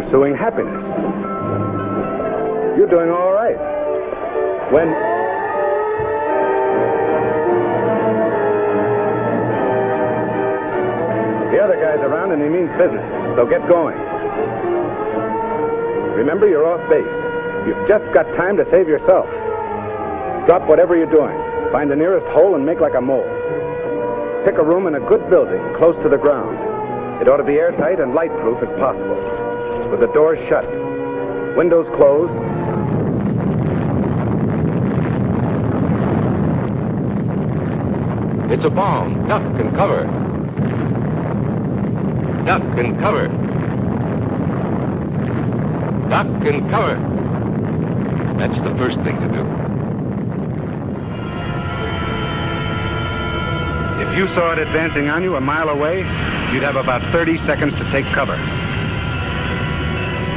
pursuing happiness. You're doing all right. When... The other guy's around and he means business, so get going. Remember, you're off base. You've just got time to save yourself. Drop whatever you're doing. Find the nearest hole and make like a mole. Pick a room in a good building, close to the ground. It ought to be airtight and light-proof as possible, with the doors shut, windows closed. It's a bomb. Duck and cover. Duck and cover. Duck and cover. That's the first thing to do. If you saw it advancing on you a mile away, you'd have about 30 seconds to take cover.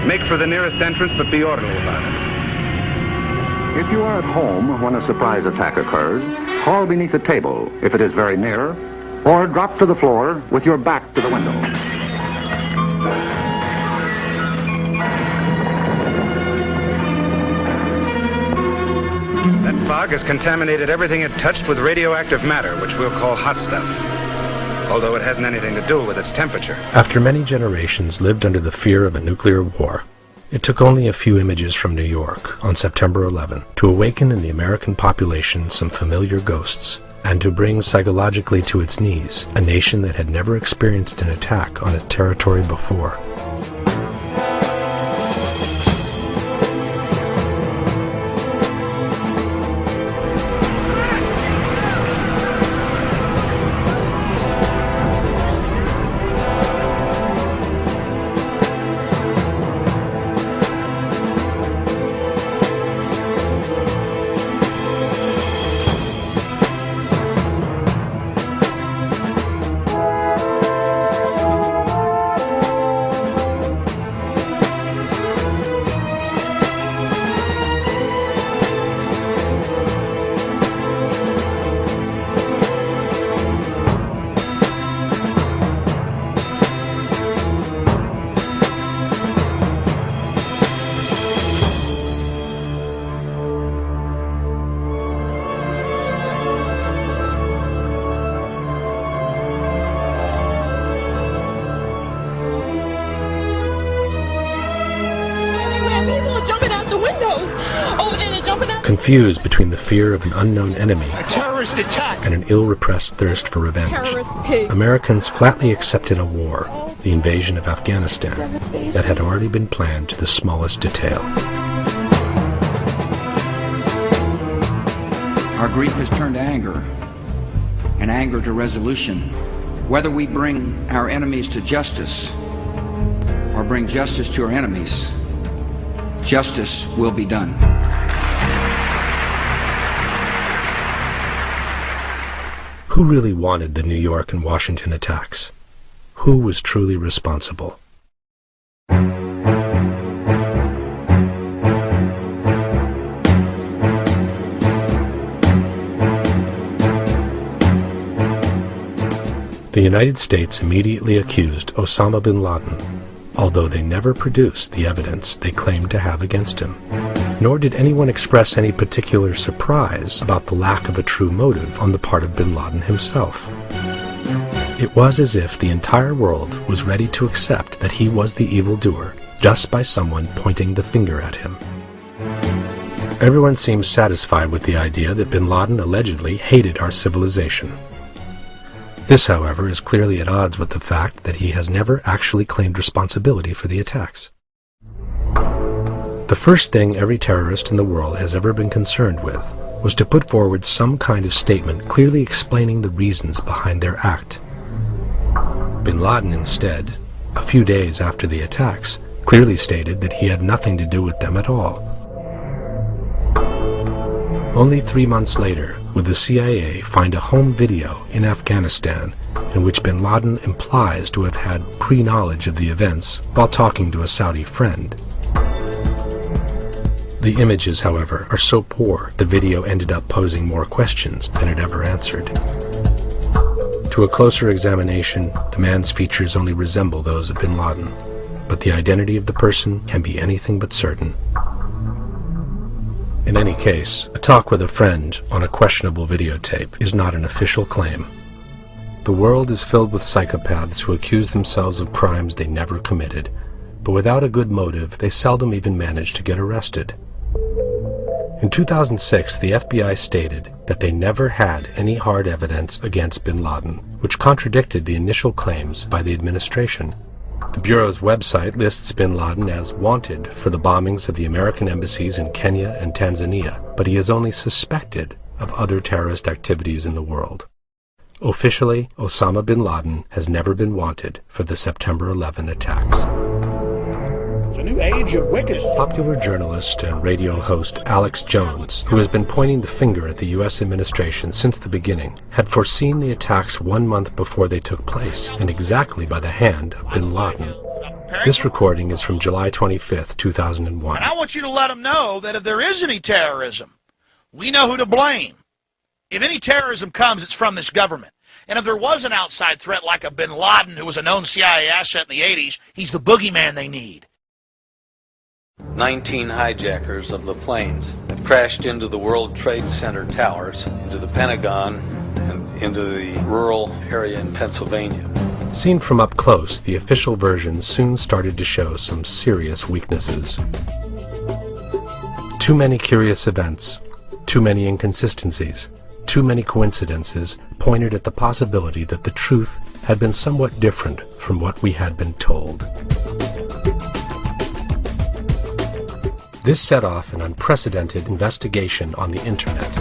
Make for the nearest entrance, but be orderly about it. If you are at home when a surprise attack occurs, crawl beneath a table if it is very near, or drop to the floor with your back to the window. That fog has contaminated everything it touched with radioactive matter, which we'll call hot stuff. Although it hasn't anything to do with its temperature. After many generations lived under the fear of a nuclear war, it took only a few images from New York on September 11 to awaken in the American population some familiar ghosts, and to bring psychologically to its knees a nation that had never experienced an attack on its territory before. Confused between the fear of an unknown enemy, a terrorist attack, and an ill-repressed thirst for revenge, terrorist pig. Americans flatly accepted a war, the invasion of Afghanistan, that had already been planned to the smallest detail. Our grief has turned to anger, and anger to resolution. Whether we bring our enemies to justice or bring justice to our enemies, justice will be done. Who really wanted the New York and Washington attacks? Who was truly responsible? The United States immediately accused Osama bin Laden, although they never produced the evidence they claimed to have against him. Nor did anyone express any particular surprise about the lack of a true motive on the part of bin Laden himself. It was as if the entire world was ready to accept that he was the evildoer just by someone pointing the finger at him. Everyone seems satisfied with the idea that bin Laden allegedly hated our civilization. This, however, is clearly at odds with the fact that he has never actually claimed responsibility for the attacks. The first thing every terrorist in the world has ever been concerned with was to put forward some kind of statement clearly explaining the reasons behind their act. Bin Laden, instead, a few days after the attacks, clearly stated that he had nothing to do with them at all. Only 3 months later would the CIA find a home video in Afghanistan in which bin Laden implies to have had pre-knowledge of the events while talking to a Saudi friend. The images, however, are so poor the video ended up posing more questions than it ever answered. To a closer examination, the man's features only resemble those of bin Laden, but the identity of the person can be anything but certain. In any case, a talk with a friend on a questionable videotape is not an official claim. The world is filled with psychopaths who accuse themselves of crimes they never committed, but without a good motive, they seldom even manage to get arrested. In 2006, the FBI stated that they never had any hard evidence against bin Laden, which contradicted the initial claims by the administration. The Bureau's website lists bin Laden as wanted for the bombings of the American embassies in Kenya and Tanzania, but he is only suspected of other terrorist activities in the world. Officially, Osama bin Laden has never been wanted for the September 11 attacks. It's a new age of wickedness. Popular journalist and radio host Alex Jones, who has been pointing the finger at the U.S. administration since the beginning, had foreseen the attacks 1 month before they took place, and exactly by the hand of bin Laden. This recording is from July 25th, 2001. And I want you to let them know that if there is any terrorism, we know who to blame. If any terrorism comes, it's from this government. And if there was an outside threat like a bin Laden, who was a known CIA asset in the 80s, he's the boogeyman they need. 19 hijackers of the planes that crashed into the World Trade Center towers, into the Pentagon, and into the rural area in Pennsylvania. Seen from up close, the official version soon started to show some serious weaknesses. Too many curious events, too many inconsistencies, too many coincidences pointed at the possibility that the truth had been somewhat different from what we had been told. This set off an unprecedented investigation on the internet.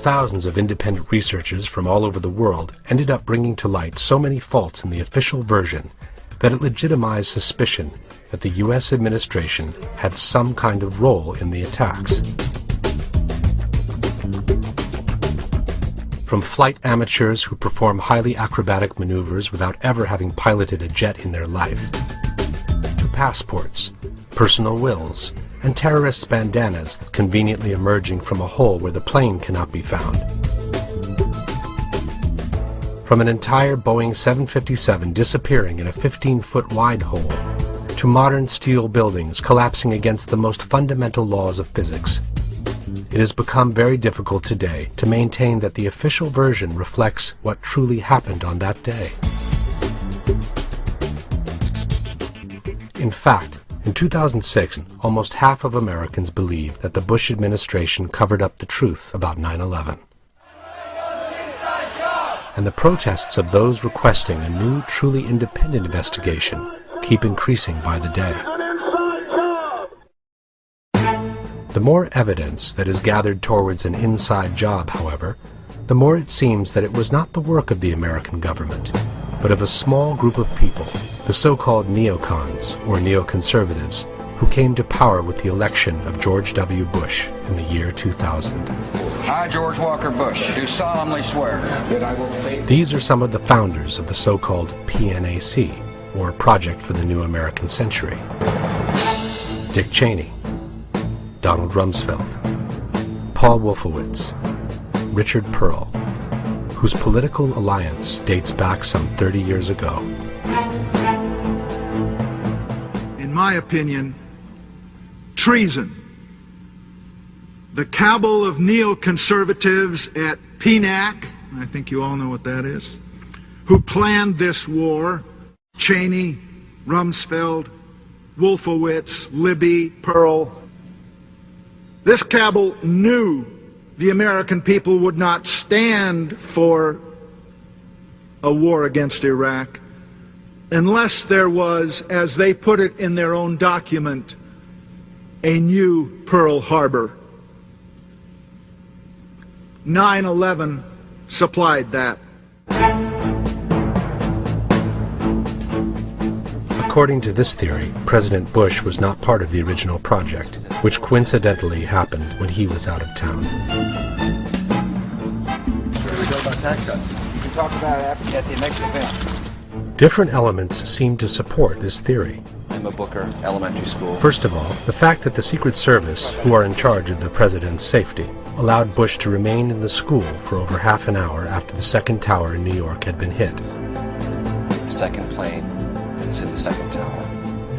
Thousands of independent researchers from all over the world ended up bringing to light so many faults in the official version that it legitimized suspicion that the U.S. administration had some kind of role in the attacks. From flight amateurs who perform highly acrobatic maneuvers without ever having piloted a jet in their life, to passports, personal wills, and terrorists' bandanas conveniently emerging from a hole where the plane cannot be found. From an entire Boeing 757 disappearing in a 15-foot wide hole, to modern steel buildings collapsing against the most fundamental laws of physics, it has become very difficult today to maintain that the official version reflects what truly happened on that day. In fact, in 2006, almost half of Americans believe that the Bush administration covered up the truth about 9/11. And the protests of those requesting a new, truly independent investigation keep increasing by the day. The more evidence that is gathered towards an inside job, however, the more it seems that it was not the work of the American government, but of a small group of people, the so-called neocons, or neoconservatives, who came to power with the election of George W. Bush in the year 2000. I, George Walker Bush, do solemnly swear that I will faithfully... These are some of the founders of the so-called PNAC, or Project for the New American Century. Dick Cheney, Donald Rumsfeld, Paul Wolfowitz, Richard Pearl, whose political alliance dates back some 30 years ago. In my opinion, treason. The cabal of neoconservatives at PNAC, I think you all know what that is, who planned this war, Cheney, Rumsfeld, Wolfowitz, Libby, Pearl. This cabal knew the American people would not stand for a war against Iraq unless there was, as they put it in their own document, a new Pearl Harbor. 9/11 supplied that. According to this theory, President Bush was not part of the original project, which coincidentally happened when he was out of town. We go about tax cuts. You can talk about it at the next event. Different elements seem to support this theory. Emma Booker Elementary School. First of all, the fact that the Secret Service, who are in charge of the president's safety, allowed Bush to remain in the school for over half an hour after the second tower in New York had been hit. The second plane is in the second tower.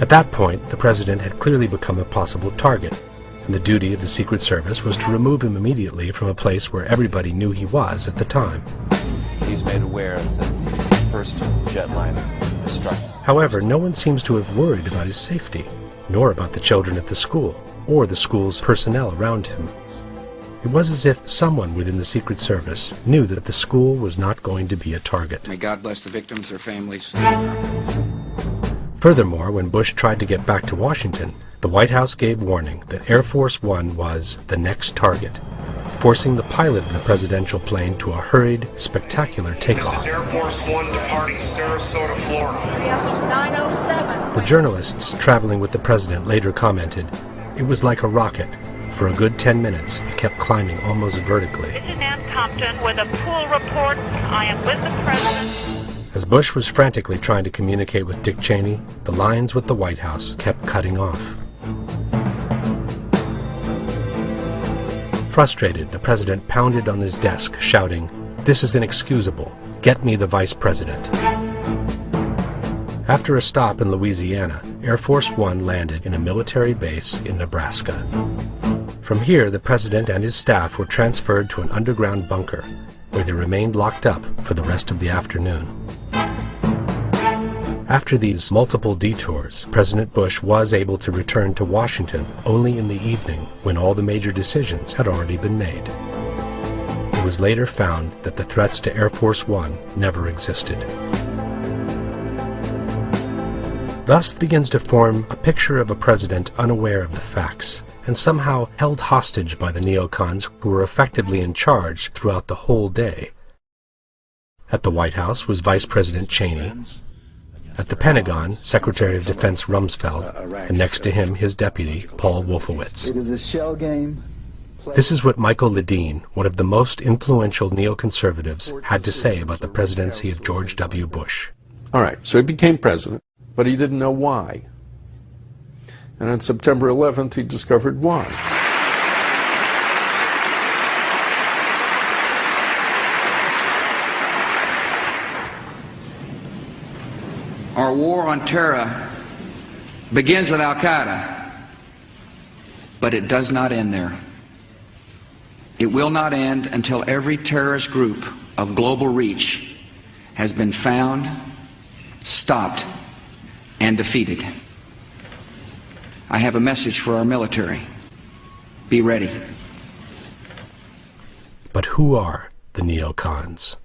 At that point, the president had clearly become a possible target, and the duty of the Secret Service was to remove him immediately from a place where everybody knew he was at the time. He's made aware that the first jetliner was struck. However, no one seems to have worried about his safety, nor about the children at the school, or the school's personnel around him. It was as if someone within the Secret Service knew that the school was not going to be a target. May God bless the victims, their families. Furthermore, when Bush tried to get back to Washington, the White House gave warning that Air Force One was the next target, forcing the pilot of the presidential plane to a hurried, spectacular takeoff. This is Air Force One departing Sarasota, Florida. Yes, 907. The journalists traveling with the president later commented, "It was like a rocket. For a good 10 minutes, it kept climbing almost vertically." This is Ann Compton with a pool report. I am with the president. As Bush was frantically trying to communicate with Dick Cheney, the lines with the White House kept cutting off. Frustrated, the president pounded on his desk, shouting, "This is inexcusable. Get me the vice president." After a stop in Louisiana, Air Force One landed in a military base in Nebraska. From here, the president and his staff were transferred to an underground bunker, where they remained locked up for the rest of the afternoon. After these multiple detours, President Bush was able to return to Washington only in the evening, when all the major decisions had already been made. It was later found that the threats to Air Force One never existed. Thus begins to form a picture of a president unaware of the facts, and somehow held hostage by the neocons who were effectively in charge throughout the whole day. At the White House was Vice President Cheney. At the Pentagon, Secretary of Defense Rumsfeld, and next to him his deputy, Paul Wolfowitz. It is a shell game. This is what Michael Ledeen, one of the most influential neoconservatives, had to say about the presidency of George W. Bush. All right, so he became president, but he didn't know why. And on September 11th, he discovered why. Our war on terror begins with Al-Qaeda, but it does not end there. It will not end until every terrorist group of global reach has been found, stopped, and defeated. I have a message for our military. Be ready. But who are the neocons?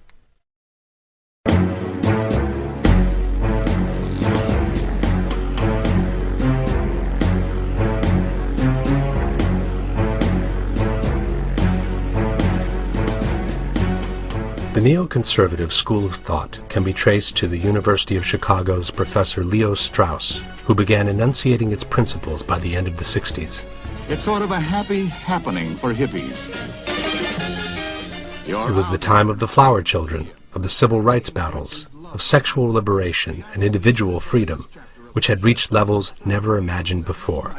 The neoconservative school of thought can be traced to the University of Chicago's Professor Leo Strauss, who began enunciating its principles by the end of the 60s. It's sort of a happy happening for hippies. It was the time of the flower children, of the civil rights battles, of sexual liberation and individual freedom, which had reached levels never imagined before.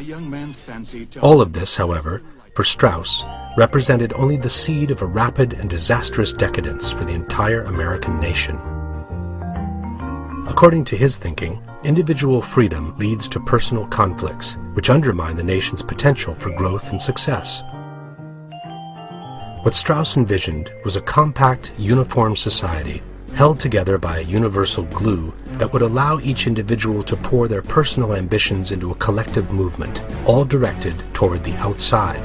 All of this, however, for Strauss, represented only the seed of a rapid and disastrous decadence for the entire American nation. According to his thinking, individual freedom leads to personal conflicts, which undermine the nation's potential for growth and success. What Strauss envisioned was a compact, uniform society held together by a universal glue that would allow each individual to pour their personal ambitions into a collective movement, all directed toward the outside.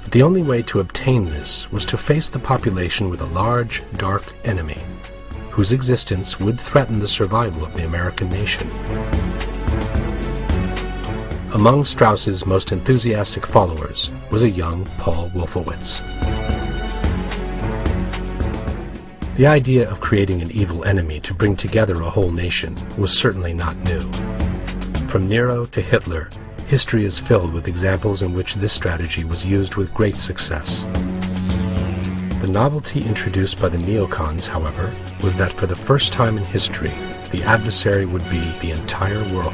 But the only way to obtain this was to face the population with a large, dark enemy, whose existence would threaten the survival of the American nation. Among Strauss's most enthusiastic followers was a young Paul Wolfowitz. The idea of creating an evil enemy to bring together a whole nation was certainly not new. From Nero to Hitler, history is filled with examples in which this strategy was used with great success. The novelty introduced by the neocons, however, was that for the first time in history, the adversary would be the entire world.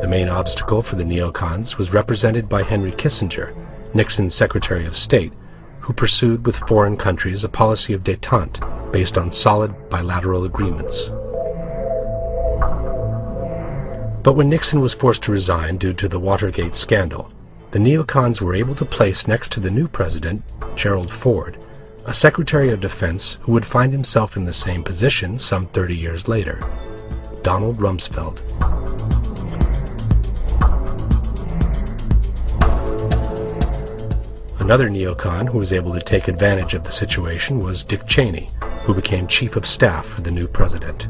The main obstacle for the neocons was represented by Henry Kissinger, Nixon's Secretary of State, who pursued with foreign countries a policy of détente, based on solid bilateral agreements. But when Nixon was forced to resign due to the Watergate scandal, the neocons were able to place next to the new president, Gerald Ford, a Secretary of Defense who would find himself in the same position some 30 years later, Donald Rumsfeld. Another neocon who was able to take advantage of the situation was Dick Cheney, who became Chief of Staff for the new president.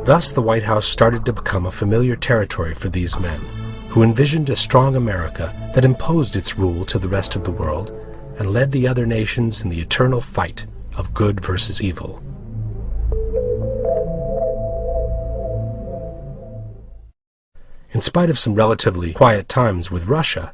Thus, the White House started to become a familiar territory for these men, who envisioned a strong America that imposed its rule to the rest of the world and led the other nations in the eternal fight of good versus evil. In spite of some relatively quiet times with Russia,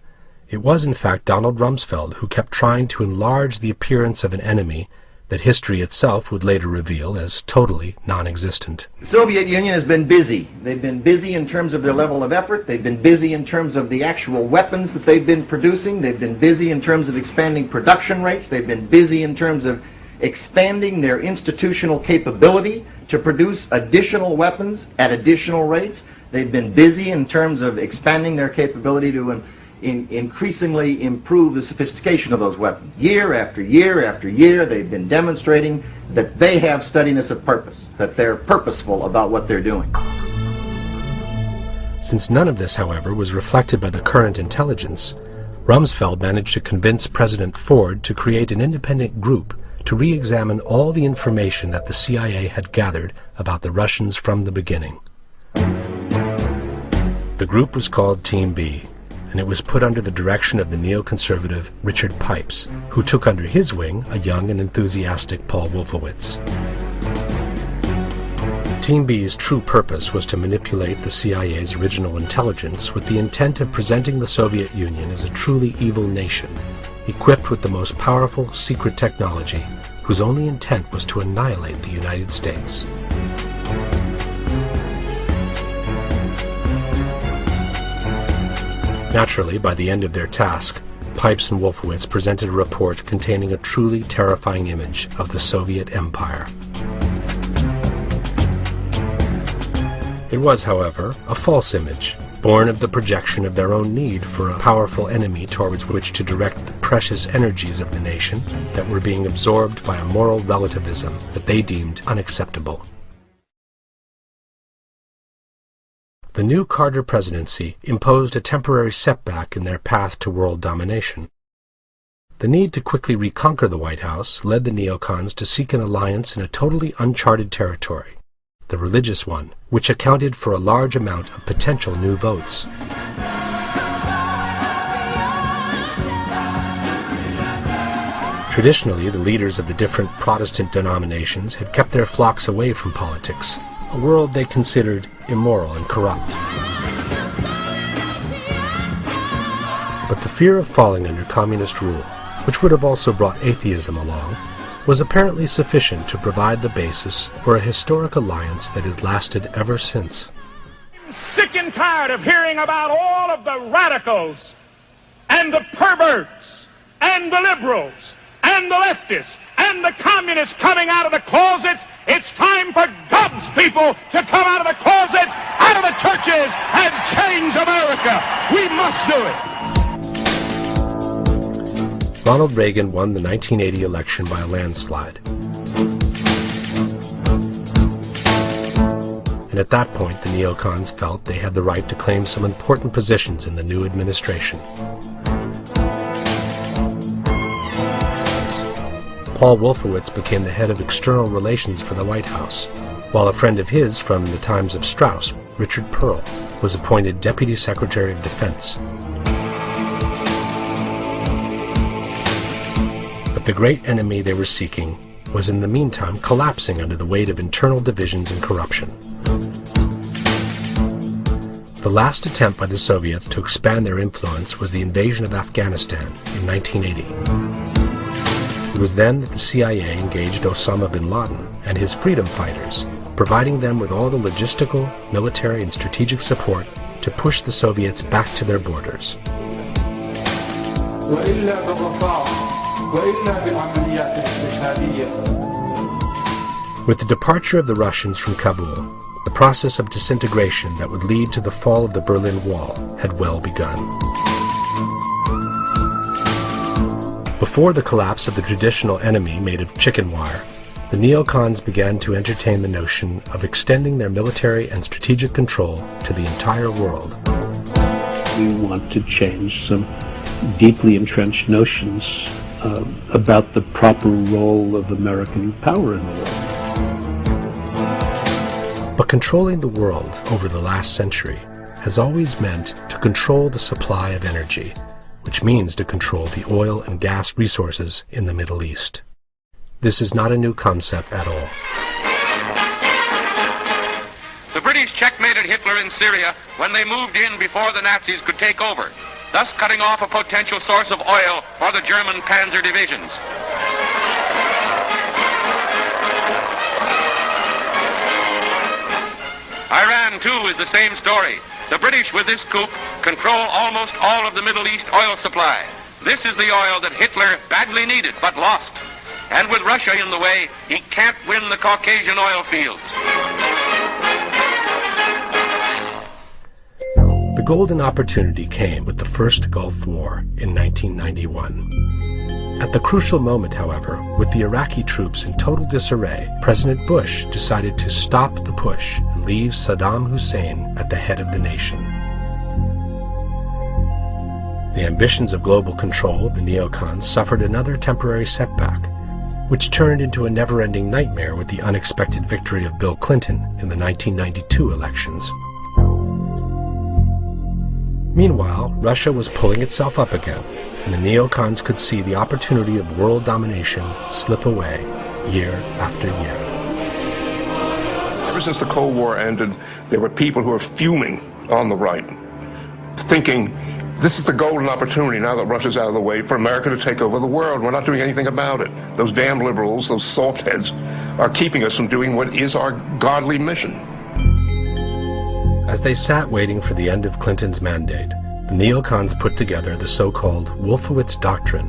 it was in fact Donald Rumsfeld who kept trying to enlarge the appearance of an enemy that history itself would later reveal as totally non-existent. The Soviet Union has been busy. They've been busy in terms of their level of effort. They've been busy in terms of the actual weapons that they've been producing. They've been busy in terms of expanding production rates. They've been busy in terms of expanding their institutional capability to produce additional weapons at additional rates. They've been busy in terms of expanding their capability to increasingly improve the sophistication of those weapons. Year after year after year, they've been demonstrating that they have steadiness of purpose, that they're purposeful about what they're doing. Since none of this, however, was reflected by the current intelligence, Rumsfeld managed to convince President Ford to create an independent group to re-examine all the information that the CIA had gathered about the Russians from the beginning. The group was called Team B, and it was put under the direction of the neoconservative Richard Pipes, who took under his wing a young and enthusiastic Paul Wolfowitz. Team B's true purpose was to manipulate the CIA's original intelligence with the intent of presenting the Soviet Union as a truly evil nation, equipped with the most powerful secret technology, whose only intent was to annihilate the United States. Naturally, by the end of their task, Pipes and Wolfowitz presented a report containing a truly terrifying image of the Soviet Empire. It was, however, a false image, born of the projection of their own need for a powerful enemy towards which to direct the precious energies of the nation that were being absorbed by a moral relativism that they deemed unacceptable. The new Carter presidency imposed a temporary setback in their path to world domination. The need to quickly reconquer the White House led the neocons to seek an alliance in a totally uncharted territory, the religious one, which accounted for a large amount of potential new votes. Traditionally, the leaders of the different Protestant denominations had kept their flocks away from politics, a world they considered immoral and corrupt. But the fear of falling under communist rule, which would have also brought atheism along, was apparently sufficient to provide the basis for a historic alliance that has lasted ever since. I'm sick and tired of hearing about all of the radicals and the perverts and the liberals and the leftists and the communists coming out of the closets. It's time for God's people to come out of the closets, out of the churches, and change America. We must do it. Ronald Reagan won the 1980 election by a landslide. And at that point, the neocons felt they had the right to claim some important positions in the new administration. Paul Wolfowitz became the head of external relations for the White House, while a friend of his from the times of Strauss, Richard Pearl, was appointed Deputy Secretary of Defense. But the great enemy they were seeking was in the meantime collapsing under the weight of internal divisions and corruption. The last attempt by the Soviets to expand their influence was the invasion of Afghanistan in 1980. It was then that the CIA engaged Osama bin Laden and his freedom fighters, providing them with all the logistical, military, and strategic support to push the Soviets back to their borders. With the departure of the Russians from Kabul, the process of disintegration that would lead to the fall of the Berlin Wall had well begun. Before the collapse of the traditional enemy made of chicken wire, the neocons began to entertain the notion of extending their military and strategic control to the entire world. We want to change some deeply entrenched notions about the proper role of American power in the world. But controlling the world over the last century has always meant to control the supply of energy, which means to control the oil and gas resources in the Middle East. This is not a new concept at all. The British checkmated Hitler in Syria when they moved in before the Nazis could take over, thus cutting off a potential source of oil for the German panzer divisions. Iran, too, is the same story. The British, with this coup, control almost all of the Middle East oil supply. This is the oil that Hitler badly needed but lost. And with Russia in the way, he can't win the Caucasian oil fields. The golden opportunity came with the first Gulf War in 1991. At the crucial moment, however, with the Iraqi troops in total disarray, President Bush decided to stop the push and leave Saddam Hussein at the head of the nation. The ambitions of global control of the neocons suffered another temporary setback, which turned into a never-ending nightmare with the unexpected victory of Bill Clinton in the 1992 elections. Meanwhile, Russia was pulling itself up again, and the neocons could see the opportunity of world domination slip away year after year. Ever since the Cold War ended, there were people who were fuming on the right, thinking, this is the golden opportunity, now that Russia's out of the way, for America to take over the world. We're not doing anything about it. Those damn liberals, those soft heads, are keeping us from doing what is our godly mission. As they sat waiting for the end of Clinton's mandate, the neocons put together the so-called Wolfowitz Doctrine,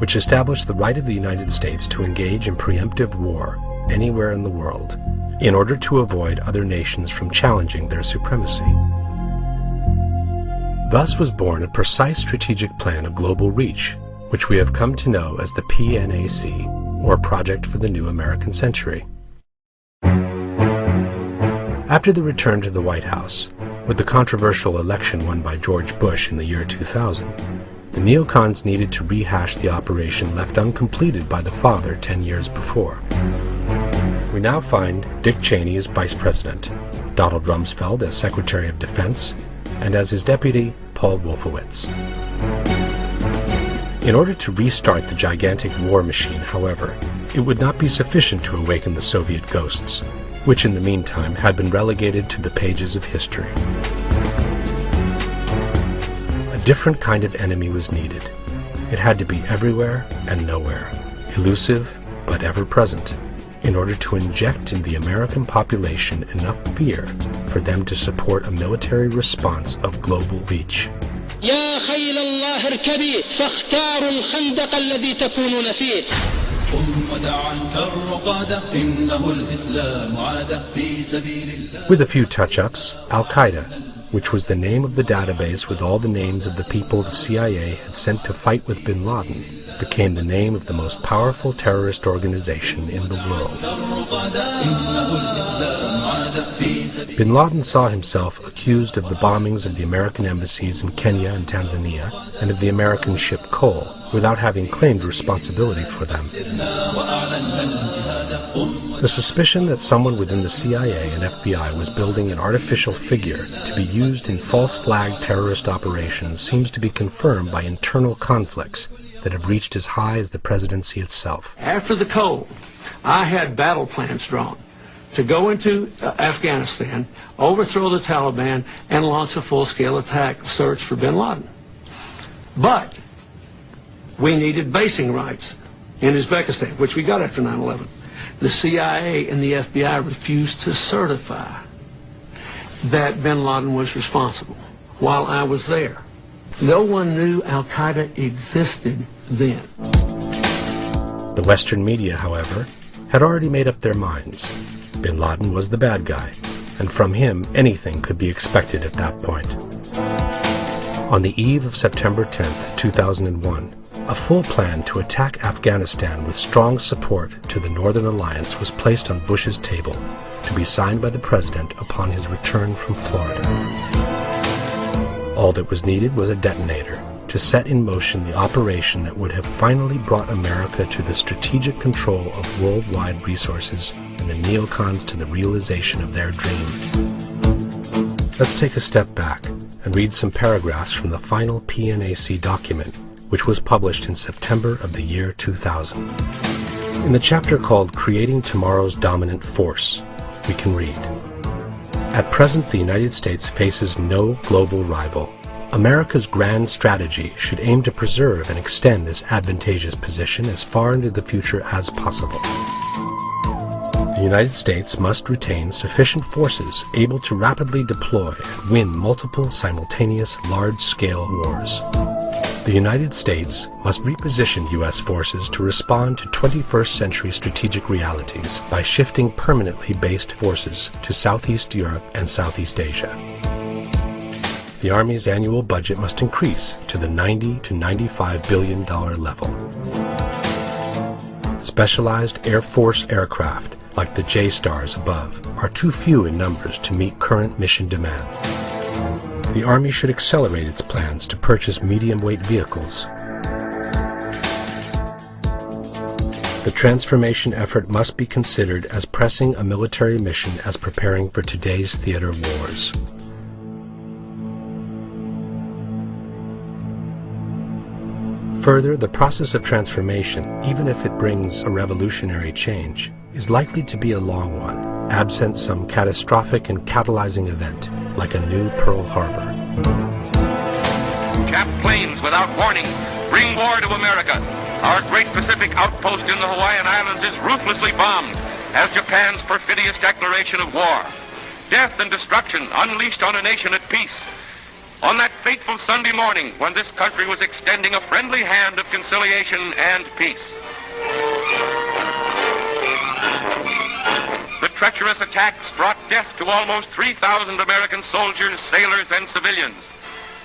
which established the right of the United States to engage in preemptive war anywhere in the world, in order to avoid other nations from challenging their supremacy. Thus was born a precise strategic plan of global reach, which we have come to know as the PNAC, or Project for the New American Century. After the return to the White House, with the controversial election won by George Bush in the year 2000, the neocons needed to rehash the operation left uncompleted by the father 10 years before. We now find Dick Cheney as Vice President, Donald Rumsfeld as Secretary of Defense, and as his deputy, Paul Wolfowitz. In order to restart the gigantic war machine, however, it would not be sufficient to awaken the Soviet ghosts, which in the meantime had been relegated to the pages of history. A different kind of enemy was needed. It had to be everywhere and nowhere, elusive but ever present, in order to inject in the American population enough fear for them to support a military response of global reach. يا خيل الله اركبي فاختاروا الخندق الذي تكونون فيه. With a few touch-ups, Al-Qaeda, which was the name of the database with all the names of the people the CIA had sent to fight with bin Laden, became the name of the most powerful terrorist organization in the world. Bin Laden saw himself accused of the bombings of the American embassies in Kenya and Tanzania and of the American ship Cole, without having claimed responsibility for them. The suspicion that someone within the CIA and FBI was building an artificial figure to be used in false flag terrorist operations seems to be confirmed by internal conflicts that have reached as high as the presidency itself. After the cold, I had battle plans drawn to go into Afghanistan, overthrow the Taliban, and launch a full-scale attack search for bin Laden. But we needed basing rights in Uzbekistan, which we got after 9/11. The CIA and the FBI refused to certify that bin Laden was responsible while I was there. No one knew Al-Qaeda existed then. The Western media, however, had already made up their minds. Bin Laden was the bad guy, and from him anything could be expected at that point. On the eve of September 10, 2001, a full plan to attack Afghanistan with strong support to the Northern Alliance was placed on Bush's table to be signed by the president upon his return from Florida. All that was needed was a detonator to set in motion the operation that would have finally brought America to the strategic control of worldwide resources and the neocons to the realization of their dream. Let's take a step back and read some paragraphs from the final PNAC document, which was published in September of the year 2000. In the chapter called Creating Tomorrow's Dominant Force, we can read, "At present, the United States faces no global rival. America's grand strategy should aim to preserve and extend this advantageous position as far into the future as possible. The United States must retain sufficient forces able to rapidly deploy and win multiple simultaneous large-scale wars. The United States must reposition U.S. forces to respond to 21st century strategic realities by shifting permanently based forces to Southeast Europe and Southeast Asia. The Army's annual budget must increase to the $90 to $95 billion level. Specialized Air Force aircraft, like the J-Stars above, are too few in numbers to meet current mission demand. The Army should accelerate its plans to purchase medium-weight vehicles. The transformation effort must be considered as pressing a military mission as preparing for today's theater wars. Further, the process of transformation, even if it brings a revolutionary change, is likely to be a long one, absent some catastrophic and catalyzing event, like a new Pearl Harbor. Jap planes without warning bring war to America. Our great Pacific outpost in the Hawaiian Islands is ruthlessly bombed as Japan's perfidious declaration of war. Death and destruction unleashed on a nation at peace. On that fateful Sunday morning when this country was extending a friendly hand of conciliation and peace. The treacherous attacks brought death to almost 3,000 American soldiers, sailors, and civilians.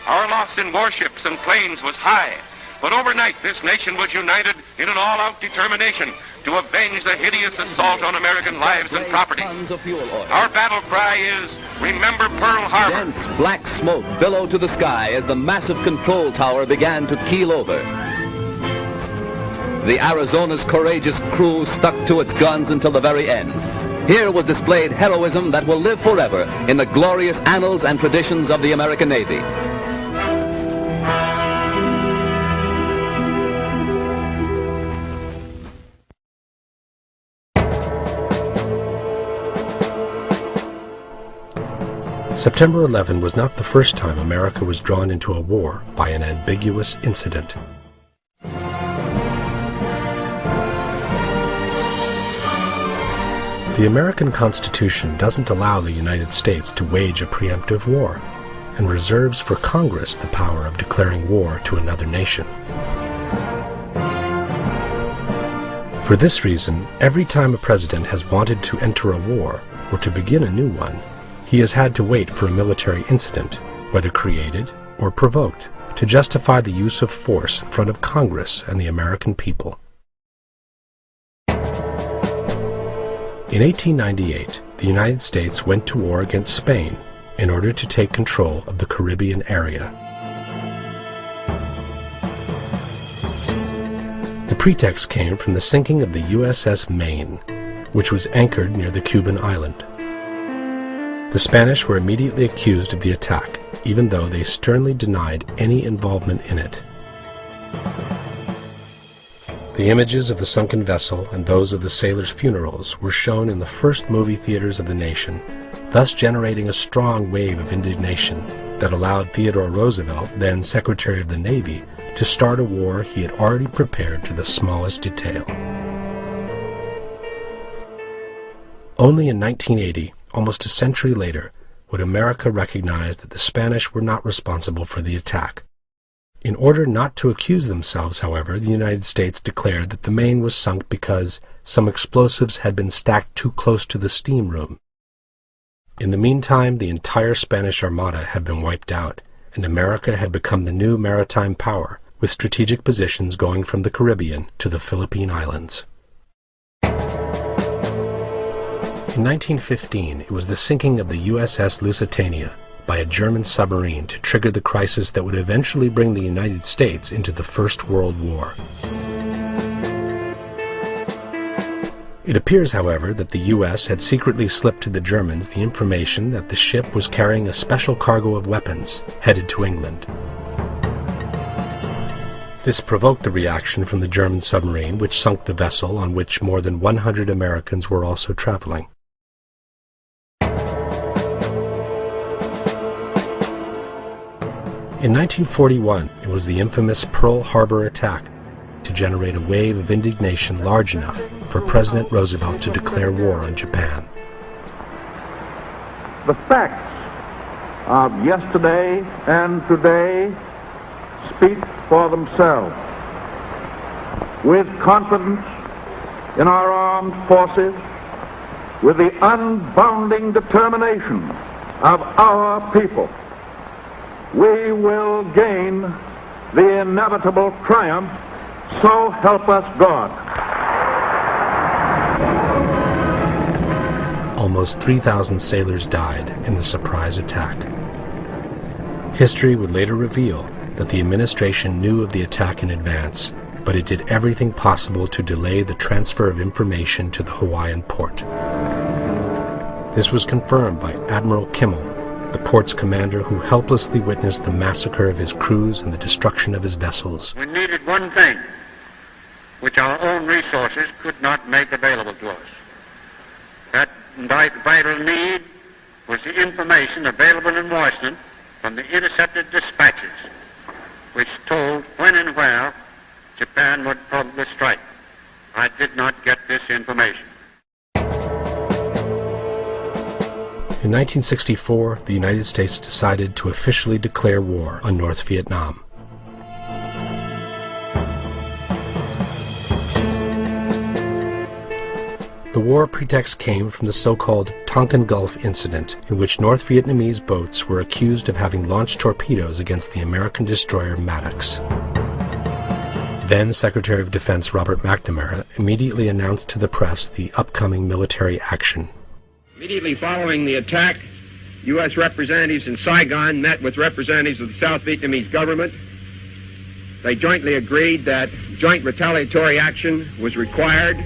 Our loss in warships and planes was high, but overnight this nation was united in an all-out determination to avenge the hideous assault on American lives and property. Our battle cry is, remember Pearl Harbor. Dense black smoke billowed to the sky as the massive control tower began to keel over. The Arizona's courageous crew stuck to its guns until the very end. Here was displayed heroism that will live forever in the glorious annals and traditions of the American Navy. September 11 was not the first time America was drawn into a war by an ambiguous incident. The American Constitution doesn't allow the United States to wage a preemptive war, and reserves for Congress the power of declaring war to another nation. For this reason, every time a president has wanted to enter a war or to begin a new one, he has had to wait for a military incident, whether created or provoked, to justify the use of force in front of Congress and the American people. In 1898, the United States went to war against Spain in order to take control of the Caribbean area. The pretext came from the sinking of the USS Maine, which was anchored near the Cuban island. The Spanish were immediately accused of the attack, even though they sternly denied any involvement in it. The images of the sunken vessel and those of the sailors' funerals were shown in the first movie theaters of the nation, thus generating a strong wave of indignation that allowed Theodore Roosevelt, then Secretary of the Navy, to start a war he had already prepared to the smallest detail. Only in 1980, almost a century later, would America recognize that the Spanish were not responsible for the attack. In order not to accuse themselves, however, the United States declared that the Maine was sunk because some explosives had been stacked too close to the steam room. In the meantime, the entire Spanish Armada had been wiped out, and America had become the new maritime power, with strategic positions going from the Caribbean to the Philippine Islands. In 1915, it was the sinking of the USS Lusitania by a German submarine to trigger the crisis that would eventually bring the United States into the First World War. It appears, however, that the U.S. had secretly slipped to the Germans the information that the ship was carrying a special cargo of weapons headed to England. This provoked a reaction from the German submarine, which sunk the vessel on which more than 100 Americans were also traveling. In 1941, it was the infamous Pearl Harbor attack to generate a wave of indignation large enough for President Roosevelt to declare war on Japan. The facts of yesterday and today speak for themselves. With confidence in our armed forces, with the unbounding determination of our people, we will gain the inevitable triumph, so help us God. Almost 3,000 sailors died in the surprise attack. History would later reveal that the administration knew of the attack in advance, but it did everything possible to delay the transfer of information to the Hawaiian port. This was confirmed by Admiral Kimmel, the port's commander who helplessly witnessed the massacre of his crews and the destruction of his vessels. We needed one thing, which our own resources could not make available to us. That vital need was the information available in Washington from the intercepted dispatches, which told when and where Japan would probably strike. I did not get this information. In 1964, the United States decided to officially declare war on North Vietnam. The war pretext came from the so-called Tonkin Gulf incident, in which North Vietnamese boats were accused of having launched torpedoes against the American destroyer Maddox. Then Secretary of Defense Robert McNamara immediately announced to the press the upcoming military action. Immediately following the attack, U.S. representatives in Saigon met with representatives of the South Vietnamese government. They jointly agreed that joint retaliatory action was required.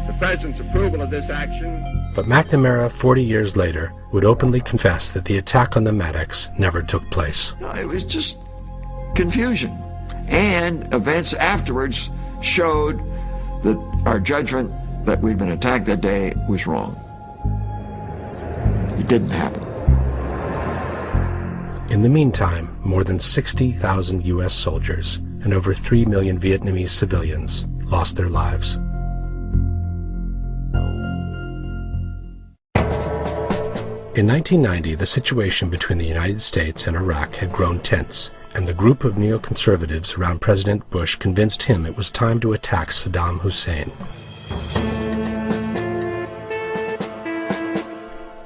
The President's approval of this action. But McNamara, 40 years later, would openly confess that the attack on the Maddox never took place. No, it was just confusion. And events afterwards showed that our judgment that we'd been attacked that day was wrong. It didn't happen. In the meantime, more than 60,000 U.S. soldiers and over 3 million Vietnamese civilians lost their lives. In 1990, the situation between the United States and Iraq had grown tense, and the group of neoconservatives around President Bush convinced him it was time to attack Saddam Hussein.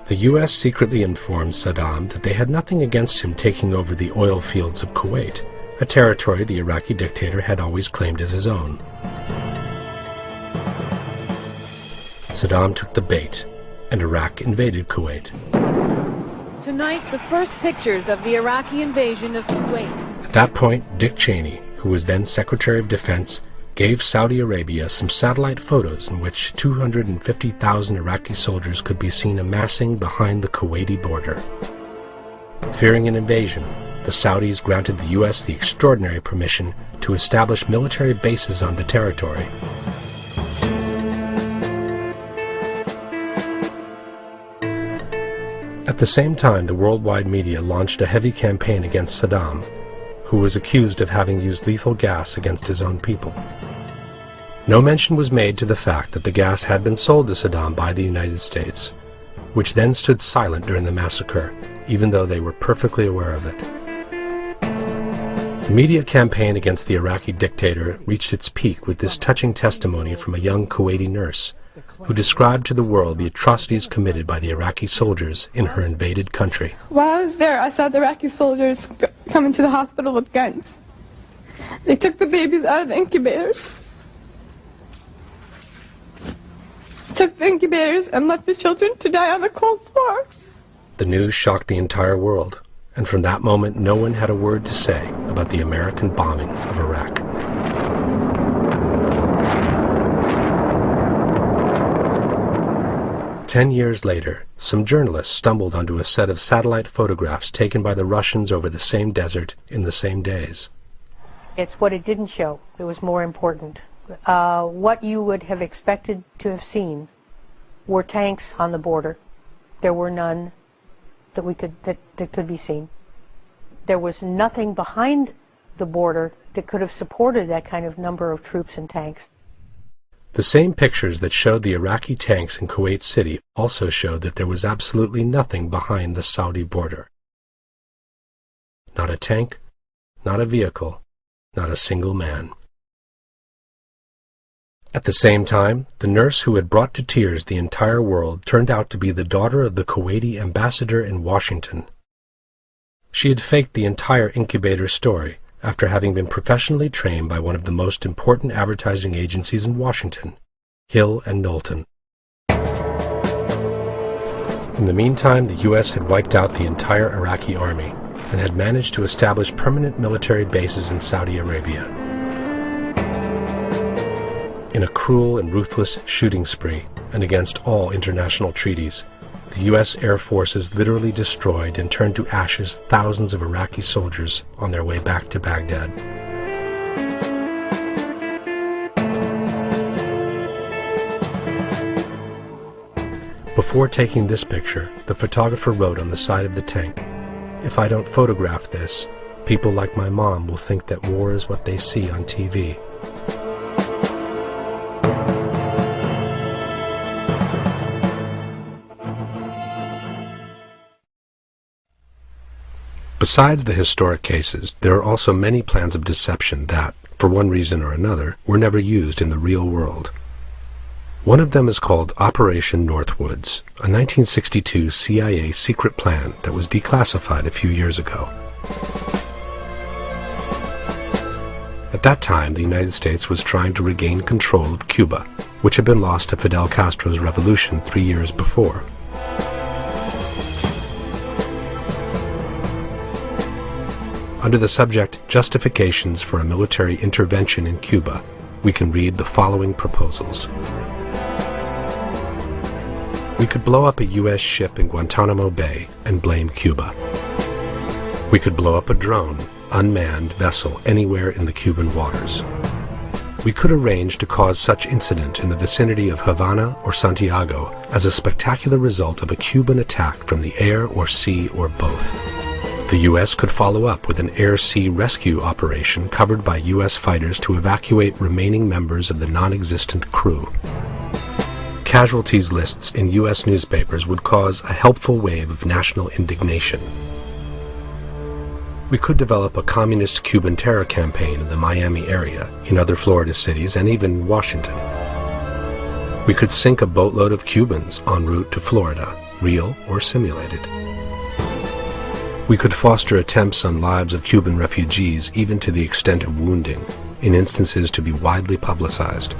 The U.S. secretly informed Saddam that they had nothing against him taking over the oil fields of Kuwait, a territory the Iraqi dictator had always claimed as his own. Saddam took the bait, and Iraq invaded Kuwait. Tonight, the first pictures of the Iraqi invasion of Kuwait. At that point, Dick Cheney, who was then Secretary of Defense, gave Saudi Arabia some satellite photos in which 250,000 Iraqi soldiers could be seen amassing behind the Kuwaiti border. Fearing an invasion, the Saudis granted the U.S. the extraordinary permission to establish military bases on the territory. At the same time, the worldwide media launched a heavy campaign against Saddam, who was accused of having used lethal gas against his own people. No mention was made to the fact that the gas had been sold to Saddam by the United States, which then stood silent during the massacre, even though they were perfectly aware of it. The media campaign against the Iraqi dictator reached its peak with this touching testimony from a young Kuwaiti nurse who described to the world the atrocities committed by the Iraqi soldiers in her invaded country. While I was there, I saw the Iraqi soldiers come into the hospital with guns. They took the babies out of the incubators. Took the incubators and left the children to die on the cold floor. The news shocked the entire world, and from that moment no one had a word to say about the American bombing of Iraq. Ten years later, some journalists stumbled onto a set of satellite photographs taken by the Russians over the same desert in the same days. It's what it didn't show that was more important. What you would have expected to have seen were tanks on the border. There were none that could be seen. There was nothing behind the border that could have supported that kind of number of troops and tanks. The same pictures that showed the Iraqi tanks in Kuwait City also showed that there was absolutely nothing behind the Saudi border. Not a tank, not a vehicle, not a single man. At the same time, the nurse who had brought to tears the entire world turned out to be the daughter of the Kuwaiti ambassador in Washington. She had faked the entire incubator story after having been professionally trained by one of the most important advertising agencies in Washington, Hill and Knowlton. In the meantime, the U.S. had wiped out the entire Iraqi army and had managed to establish permanent military bases in Saudi Arabia. In a cruel and ruthless shooting spree, and against all international treaties, the U.S. Air Forces literally destroyed and turned to ashes thousands of Iraqi soldiers on their way back to Baghdad. Before taking this picture, the photographer wrote on the side of the tank, "If I don't photograph this, people like my mom will think that war is what they see on TV." Besides the historic cases, there are also many plans of deception that, for one reason or another, were never used in the real world. One of them is called Operation Northwoods, a 1962 CIA secret plan that was declassified a few years ago. At that time, the United States was trying to regain control of Cuba, which had been lost to Fidel Castro's revolution 3 years before. Under the subject Justifications for a Military Intervention in Cuba, we can read the following proposals. We could blow up a U.S. ship in Guantanamo Bay and blame Cuba. We could blow up a drone, unmanned vessel anywhere in the Cuban waters. We could arrange to cause such incident in the vicinity of Havana or Santiago as a spectacular result of a Cuban attack from the air or sea or both. The U.S. could follow up with an air-sea rescue operation covered by U.S. fighters to evacuate remaining members of the non-existent crew. Casualties lists in U.S. newspapers would cause a helpful wave of national indignation. We could develop a communist Cuban terror campaign in the Miami area, in other Florida cities, and even Washington. We could sink a boatload of Cubans en route to Florida, real or simulated. We could foster attempts on lives of Cuban refugees even to the extent of wounding, in instances to be widely publicized.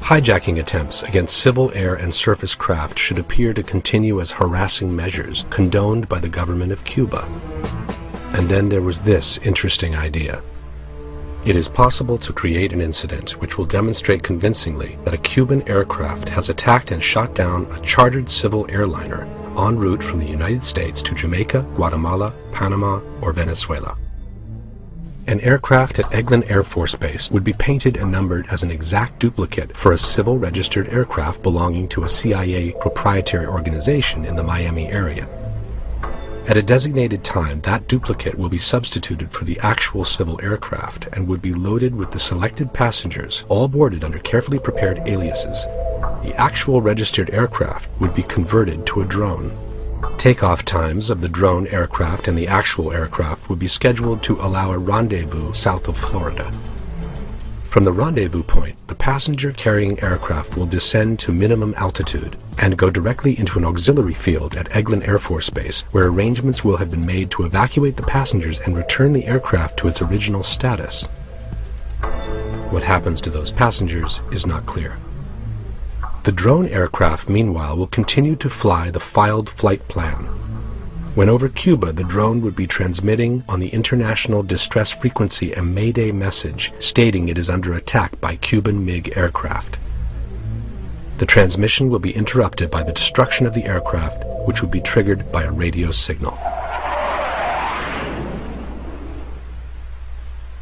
Hijacking attempts against civil, air, and surface craft should appear to continue as harassing measures condoned by the government of Cuba. And then there was this interesting idea. It is possible to create an incident which will demonstrate convincingly that a Cuban aircraft has attacked and shot down a chartered civil airliner en route from the United States to Jamaica, Guatemala, Panama, or Venezuela. An aircraft at Eglin Air Force Base would be painted and numbered as an exact duplicate for a civil registered aircraft belonging to a CIA proprietary organization in the Miami area. At a designated time, that duplicate will be substituted for the actual civil aircraft and would be loaded with the selected passengers, all boarded under carefully prepared aliases. The actual registered aircraft would be converted to a drone. Takeoff times of the drone aircraft and the actual aircraft would be scheduled to allow a rendezvous south of Florida. From the rendezvous point, the passenger-carrying aircraft will descend to minimum altitude and go directly into an auxiliary field at Eglin Air Force Base, where arrangements will have been made to evacuate the passengers and return the aircraft to its original status. What happens to those passengers is not clear. The drone aircraft, meanwhile, will continue to fly the filed flight plan. When over Cuba, the drone would be transmitting on the international distress frequency a Mayday message stating it is under attack by Cuban MiG aircraft. The transmission will be interrupted by the destruction of the aircraft, which would be triggered by a radio signal.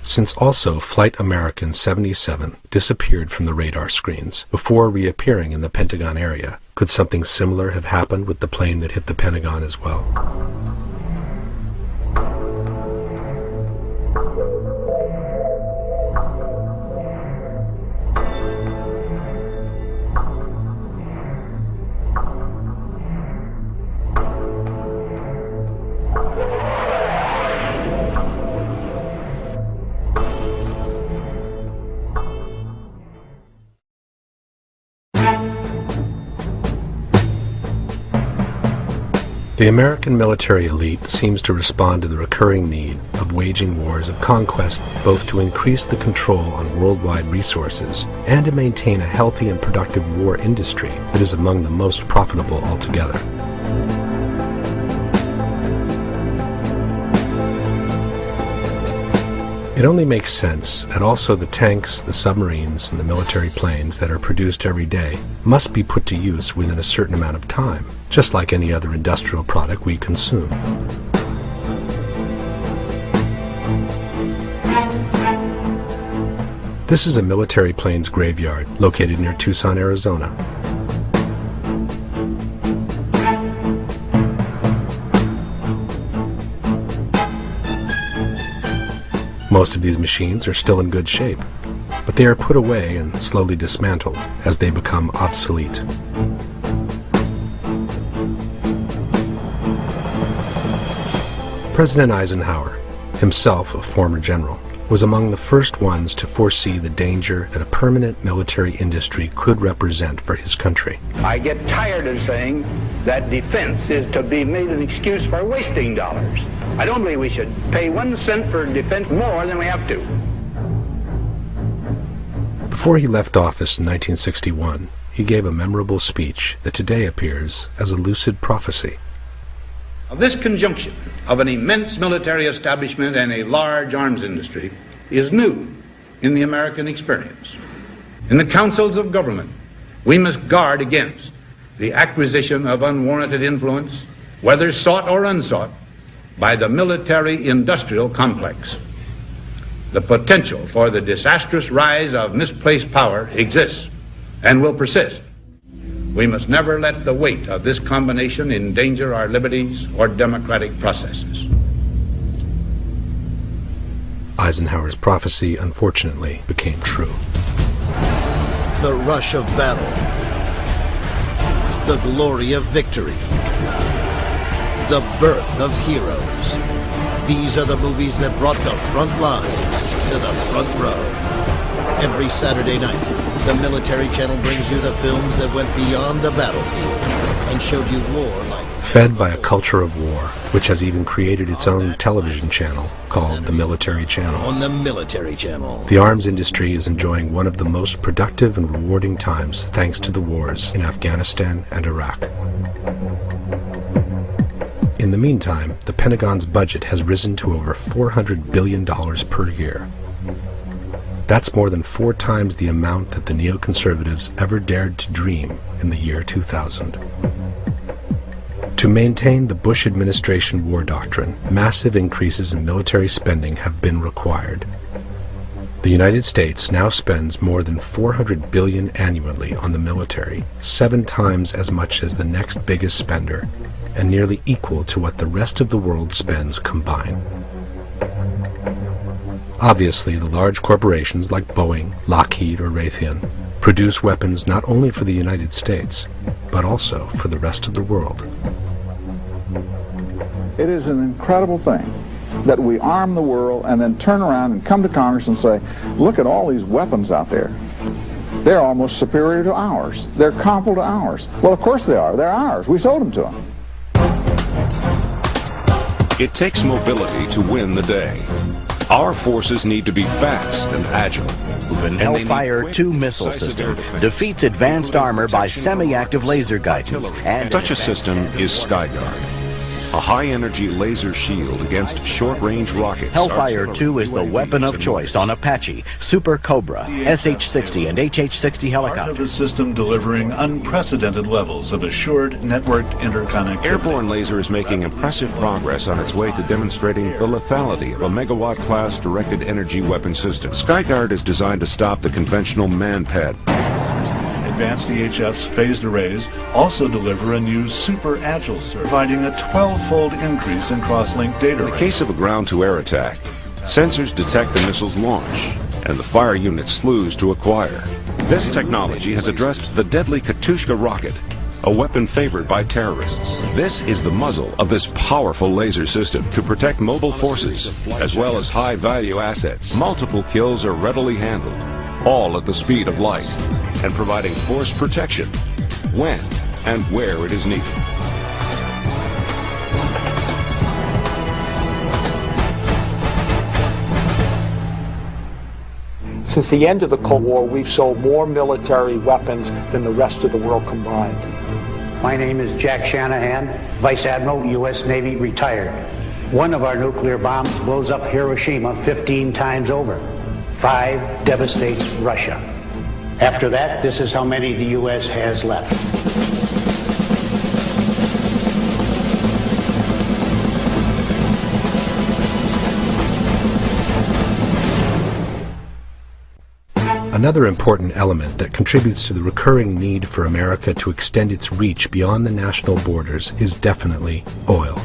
Since also Flight American 77 disappeared from the radar screens before reappearing in the Pentagon area, could something similar have happened with the plane that hit the Pentagon as well? The American military elite seems to respond to the recurring need of waging wars of conquest, both to increase the control on worldwide resources and to maintain a healthy and productive war industry that is among the most profitable altogether. It only makes sense that also the tanks, the submarines, and the military planes that are produced every day must be put to use within a certain amount of time, just like any other industrial product we consume. This is a military planes graveyard located near Tucson, Arizona. Most of these machines are still in good shape, but they are put away and slowly dismantled as they become obsolete. President Eisenhower, himself a former general, was among the first ones to foresee the danger that a permanent military industry could represent for his country. I get tired of saying that defense is to be made an excuse for wasting dollars. I don't believe we should pay 1 cent for defense more than we have to. Before he left office in 1961, he gave a memorable speech that today appears as a lucid prophecy. This conjunction of an immense military establishment and a large arms industry is new in the American experience. In the councils of government, we must guard against the acquisition of unwarranted influence, whether sought or unsought, by the military-industrial complex. The potential for the disastrous rise of misplaced power exists and will persist. We must never let the weight of this combination endanger our liberties or democratic processes. Eisenhower's prophecy, unfortunately, became true. The rush of battle. The glory of victory. The birth of heroes. These are the movies that brought the front lines to the front row. Every Saturday night, the Military Channel brings you the films that went beyond the battlefield and showed you war like... Fed by a culture of war, which has even created its own television channel called the Military Channel. On the Military Channel. The arms industry is enjoying one of the most productive and rewarding times thanks to the wars in Afghanistan and Iraq. In the meantime, the Pentagon's budget has risen to over $400 billion per year. That's more than 4 times the amount that the neoconservatives ever dared to dream in the year 2000. To maintain the Bush administration war doctrine, massive increases in military spending have been required. The United States now spends more than $400 billion annually on the military, 7 times as much as the next biggest spender, and nearly equal to what the rest of the world spends combined. Obviously, the large corporations like Boeing, Lockheed, or Raytheon produce weapons not only for the United States, but also for the rest of the world. It is an incredible thing that we arm the world and then turn around and come to Congress and say, look at all these weapons out there. They're almost superior to ours. They're comparable to ours. Well, of course they are. They're ours. We sold them to them. It takes mobility to win the day. Our forces need to be fast and agile. The Hellfire 2 missile system defeats advanced armor by semi-active laser guidance. And such a system is Skyguard, a high-energy laser shield against short-range rockets. Hellfire 2 is the weapon of choice on Apache, Super Cobra, SH-60, and HH-60 helicopters. Part of a system delivering unprecedented levels of assured networked interconnectivity. Airborne Laser is making impressive progress on its way to demonstrating the lethality of a megawatt-class directed energy weapon system. Skyguard is designed to stop the conventional man-pad. Advanced EHF's phased arrays also deliver a new super agile service, providing a 12-fold increase in cross-link data In the case of a ground-to-air attack, sensors detect the missile's launch and the fire unit slews to acquire. This technology has addressed the deadly Katyusha rocket, a weapon favored by terrorists. This is the muzzle of this powerful laser system to protect mobile forces as well as high-value assets. Multiple kills are readily handled, all at the speed of light, and providing force protection when and where it is needed. Since the end of the Cold War, we've sold more military weapons than the rest of the world combined. My name is Jack Shanahan, Vice Admiral, U.S. Navy, retired. One of our nuclear bombs blows up Hiroshima 15 times over. 5 devastates Russia. After that, this is how many the U.S. has left. Another important element that contributes to the recurring need for America to extend its reach beyond the national borders is definitely oil.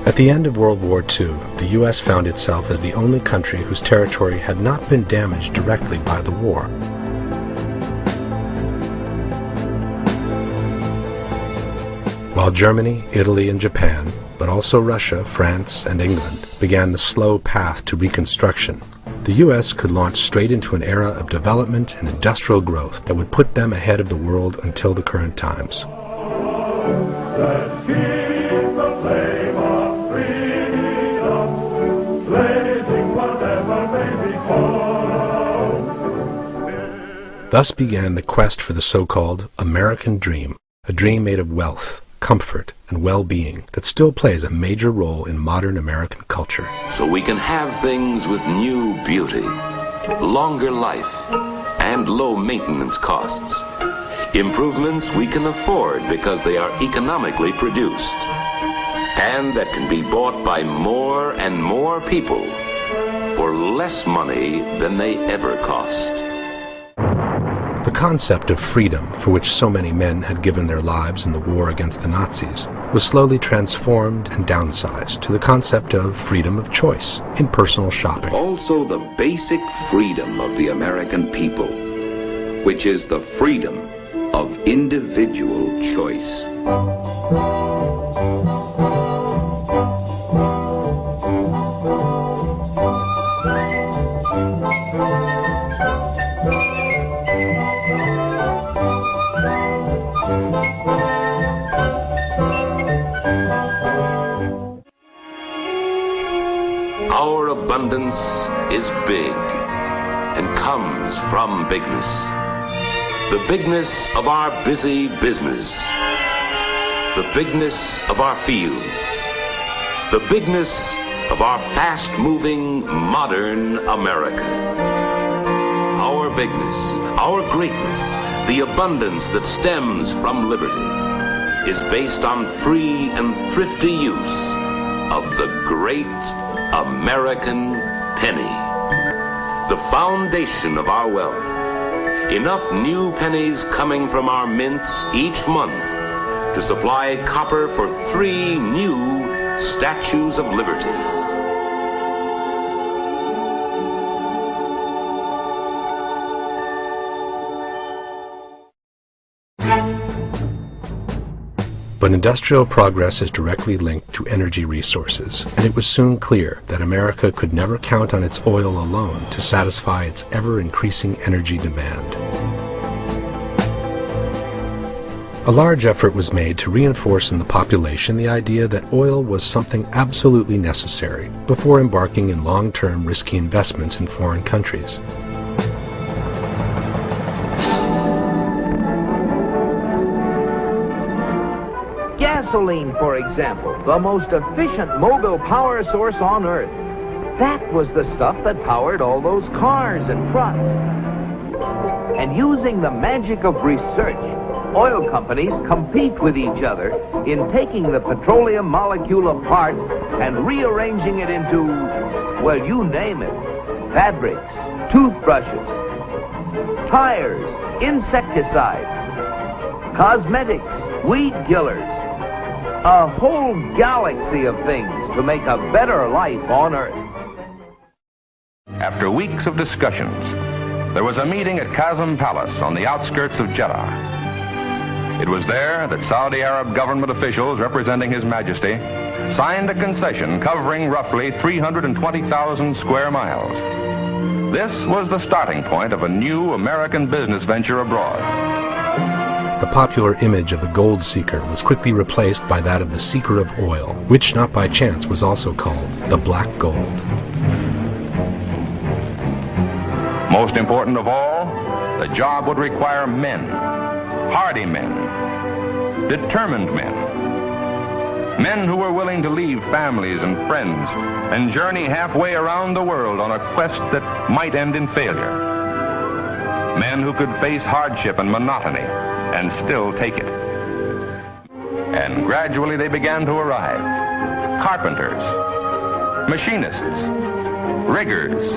At the end of World War II, the U.S. found itself as the only country whose territory had not been damaged directly by the war. While Germany, Italy, and Japan, but also Russia, France, and England, began the slow path to reconstruction, the U.S. could launch straight into an era of development and industrial growth that would put them ahead of the world until the current times. Thus began the quest for the so-called American dream, a dream made of wealth, comfort, and well-being that still plays a major role in modern American culture. So we can have things with new beauty, longer life, and low maintenance costs. Improvements we can afford because they are economically produced, and that can be bought by more and more people for less money than they ever cost. The concept of freedom, for which so many men had given their lives in the war against the Nazis, was slowly transformed and downsized to the concept of freedom of choice in personal shopping. Also the basic freedom of the American people, which is the freedom of individual choice. Our abundance is big and comes from bigness. The bigness of our busy business. The bigness of our fields. The bigness of our fast-moving, modern America. Our bigness, our greatness, the abundance that stems from liberty is based on free and thrifty use of the great American penny, the foundation of our wealth. Enough new pennies coming from our mints each month to supply copper for 3 new Statues of Liberty. But industrial progress is directly linked to energy resources, and it was soon clear that America could never count on its oil alone to satisfy its ever-increasing energy demand. A large effort was made to reinforce in the population the idea that oil was something absolutely necessary before embarking in long-term risky investments in foreign countries. Gasoline, for example, the most efficient mobile power source on Earth. That was the stuff that powered all those cars and trucks. And using the magic of research, oil companies compete with each other in taking the petroleum molecule apart and rearranging it into, well, you name it. Fabrics, toothbrushes, tires, insecticides, cosmetics, weed killers. A whole galaxy of things to make a better life on Earth. After weeks of discussions, there was a meeting at Qasem Palace on the outskirts of Jeddah. It was there that Saudi Arab government officials representing His Majesty signed a concession covering roughly 320,000 square miles. This was the starting point of a new American business venture abroad. The popular image of the gold seeker was quickly replaced by that of the seeker of oil, which not by chance was also called the Black Gold. Most important of all, the job would require men, hardy men, determined men, men who were willing to leave families and friends and journey halfway around the world on a quest that might end in failure. Men who could face hardship and monotony and still take it. And gradually they began to arrive. Carpenters, machinists, riggers,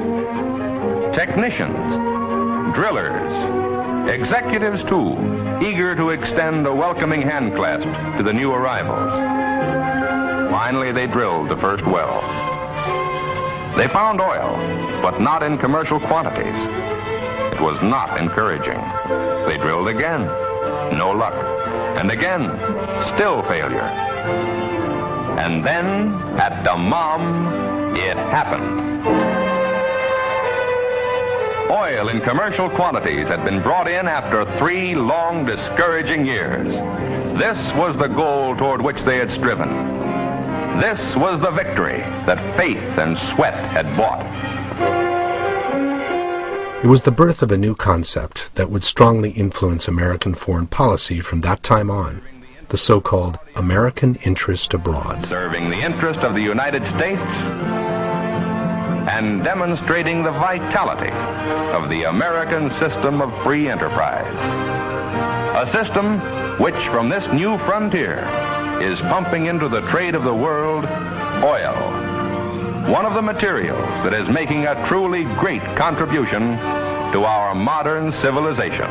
technicians, drillers, executives too, eager to extend a welcoming hand clasp to the new arrivals. Finally they drilled the first well. They found oil, but not in commercial quantities. It was not encouraging. They drilled again. No luck. And again, still failure. And then, at Dammam, it happened. Oil in commercial quantities had been brought in after 3 long, discouraging years. This was the goal toward which they had striven. This was the victory that faith and sweat had bought. It was the birth of a new concept that would strongly influence American foreign policy from that time on, the so-called American interest abroad. Serving the interest of the United States and demonstrating the vitality of the American system of free enterprise. A system which, from this new frontier, is pumping into the trade of the world oil. One of the materials that is making a truly great contribution to our modern civilization.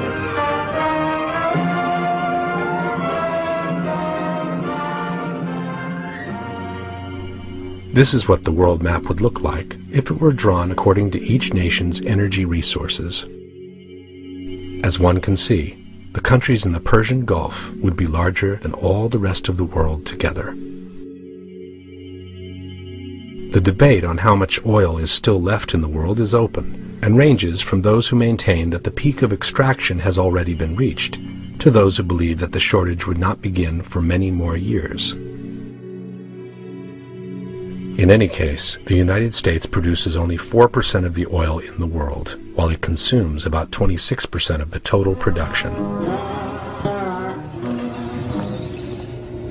This is what the world map would look like if it were drawn according to each nation's energy resources. As one can see, the countries in the Persian Gulf would be larger than all the rest of the world together. The debate on how much oil is still left in the world is open, and ranges from those who maintain that the peak of extraction has already been reached, to those who believe that the shortage would not begin for many more years. In any case, the United States produces only 4% of the oil in the world, while it consumes about 26% of the total production.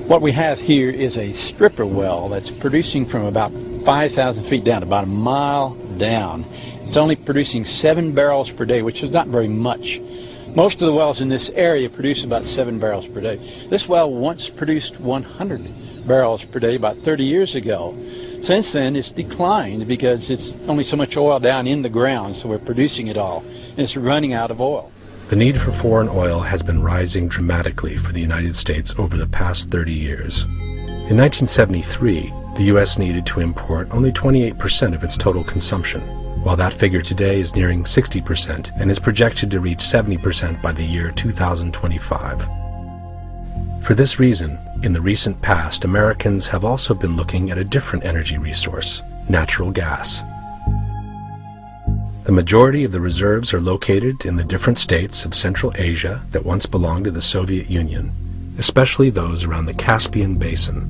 What we have here is a stripper well that's producing from about 5,000 feet down, about a mile down. It's only producing 7 barrels per day, which is not very much. Most of the wells in this area produce about 7 barrels per day. This well once produced 100 barrels per day about 30 years ago. Since then, it's declined because it's only so much oil down in the ground, so we're producing it all, and it's running out of oil. The need for foreign oil has been rising dramatically for the United States over the past 30 years. In 1973, the U.S. needed to import only 28% of its total consumption, while that figure today is nearing 60% and is projected to reach 70% by the year 2025. For this reason, In the recent past, Americans have also been looking at a different energy resource, natural gas. The majority of the reserves are located in the different states of Central Asia that once belonged to the Soviet Union, especially those around the Caspian Basin.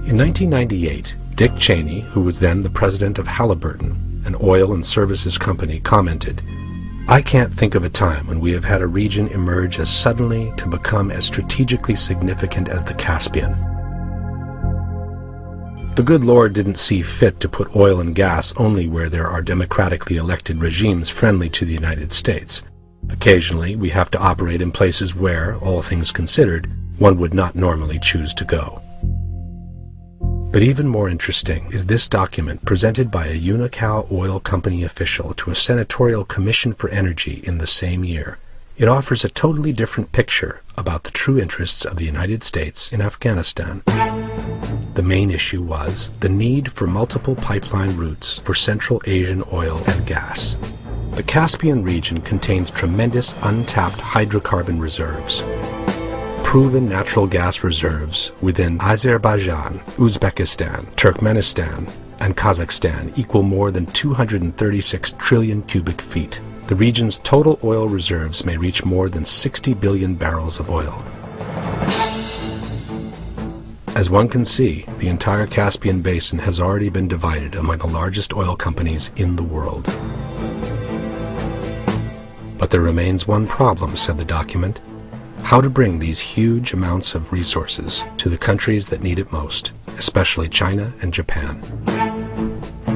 In 1998, Dick Cheney, who was then the president of Halliburton, an oil and services company, commented, "I can't think of a time when we have had a region emerge as suddenly to become as strategically significant as the Caspian." The good Lord didn't see fit to put oil and gas only where there are democratically elected regimes friendly to the United States. Occasionally, we have to operate in places where, all things considered, one would not normally choose to go. But even more interesting is this document presented by a Unocal Oil Company official to a Senatorial Commission for Energy in the same year. It offers a totally different picture about the true interests of the United States in Afghanistan. The main issue was the need for multiple pipeline routes for Central Asian oil and gas. The Caspian region contains tremendous untapped hydrocarbon reserves. Proven natural gas reserves within Azerbaijan, Uzbekistan, Turkmenistan, and Kazakhstan equal more than 236 trillion cubic feet. The region's total oil reserves may reach more than 60 billion barrels of oil. As one can see, the entire Caspian Basin has already been divided among the largest oil companies in the world. But there remains one problem, said the document: how to bring these huge amounts of resources to the countries that need it most, especially China and Japan.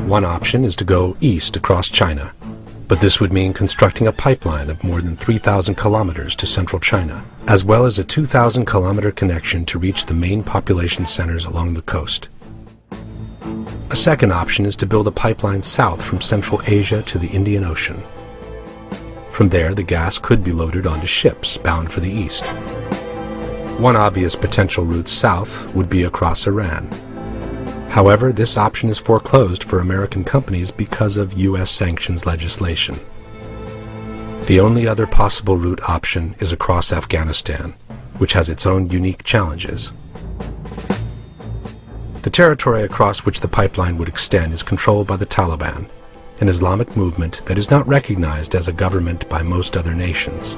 One option is to go east across China, but this would mean constructing a pipeline of more than 3,000 kilometers to central China, as well as a 2,000-kilometer connection to reach the main population centers along the coast. A second option is to build a pipeline south from Central Asia to the Indian Ocean. From there, the gas could be loaded onto ships bound for the east. One obvious potential route south would be across Iran. However, this option is foreclosed for American companies because of U.S. sanctions legislation. The only other possible route option is across Afghanistan, which has its own unique challenges. The territory across which the pipeline would extend is controlled by the Taliban, an Islamic movement that is not recognized as a government by most other nations.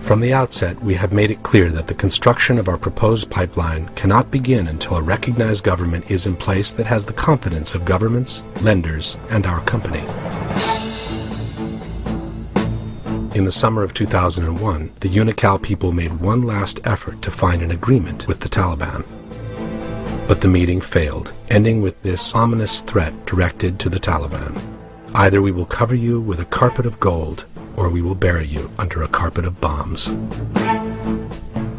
From the outset, we have made it clear that the construction of our proposed pipeline cannot begin until a recognized government is in place that has the confidence of governments, lenders, and our company. In the summer of 2001, the Unocal people made one last effort to find an agreement with the Taliban. But the meeting failed, ending with this ominous threat directed to the Taliban: either we will cover you with a carpet of gold, or we will bury you under a carpet of bombs.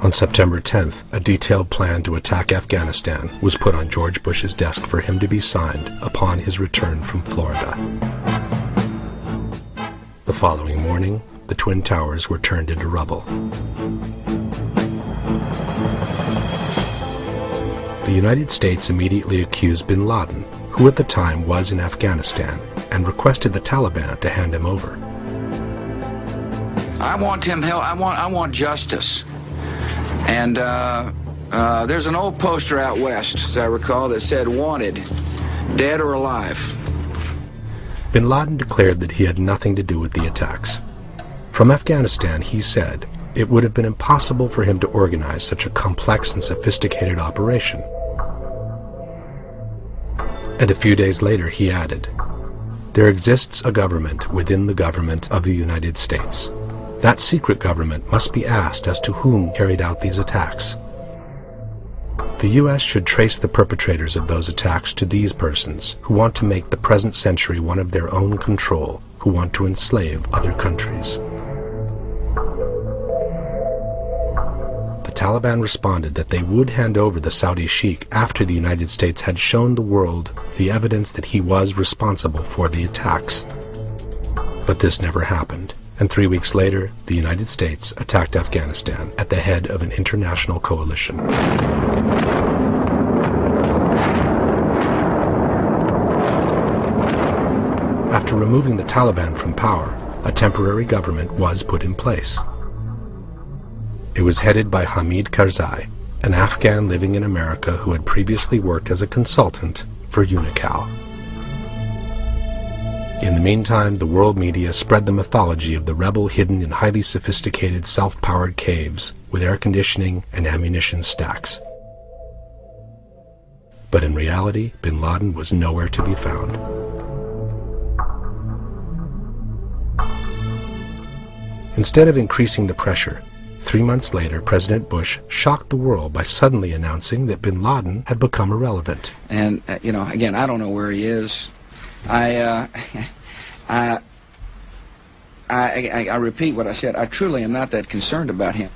On September 10th, a detailed plan to attack Afghanistan was put on George Bush's desk for him to be signed upon his return from Florida. The following morning, the Twin Towers were turned into rubble. The United States immediately accused bin Laden, who at the time was in Afghanistan, and requested the Taliban to hand him over. I want him held. I want justice. And there's an old poster out west, as I recall, that said "Wanted, dead or alive." Bin Laden declared that he had nothing to do with the attacks. From Afghanistan, he said, it would have been impossible for him to organize such a complex and sophisticated operation. And a few days later he added, "There exists a government within the government of the United States. That secret government must be asked as to whom carried out these attacks. The U.S. should trace the perpetrators of those attacks to these persons who want to make the present century one of their own control, who want to enslave other countries." The Taliban responded that they would hand over the Saudi sheikh after the United States had shown the world the evidence that he was responsible for the attacks. But this never happened, and 3 weeks later, the United States attacked Afghanistan at the head of an international coalition. After removing the Taliban from power, a temporary government was put in place. It was headed by Hamid Karzai, an Afghan living in America who had previously worked as a consultant for Unocal. In the meantime, the world media spread the mythology of the rebel hidden in highly sophisticated self-powered caves with air conditioning and ammunition stacks. But in reality, bin Laden was nowhere to be found. Instead of increasing the pressure, 3 months later, President Bush shocked the world by suddenly announcing that bin Laden had become irrelevant. And, again, I don't know where he is. I repeat what I said. I truly am not that concerned about him.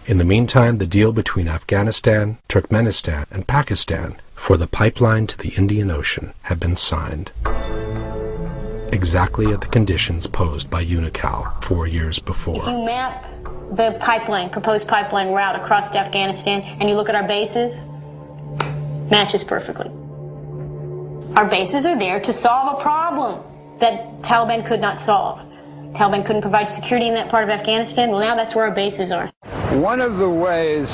In the meantime, the deal between Afghanistan, Turkmenistan, and Pakistan for the pipeline to the Indian Ocean had been signed, exactly at the conditions posed by Unocal 4 years before. If you map the proposed pipeline route across to Afghanistan, and you look at our bases, matches perfectly. Our bases are there to solve a problem that Taliban could not solve. Taliban couldn't provide security in that part of Afghanistan. Well, now that's where our bases are. One of the ways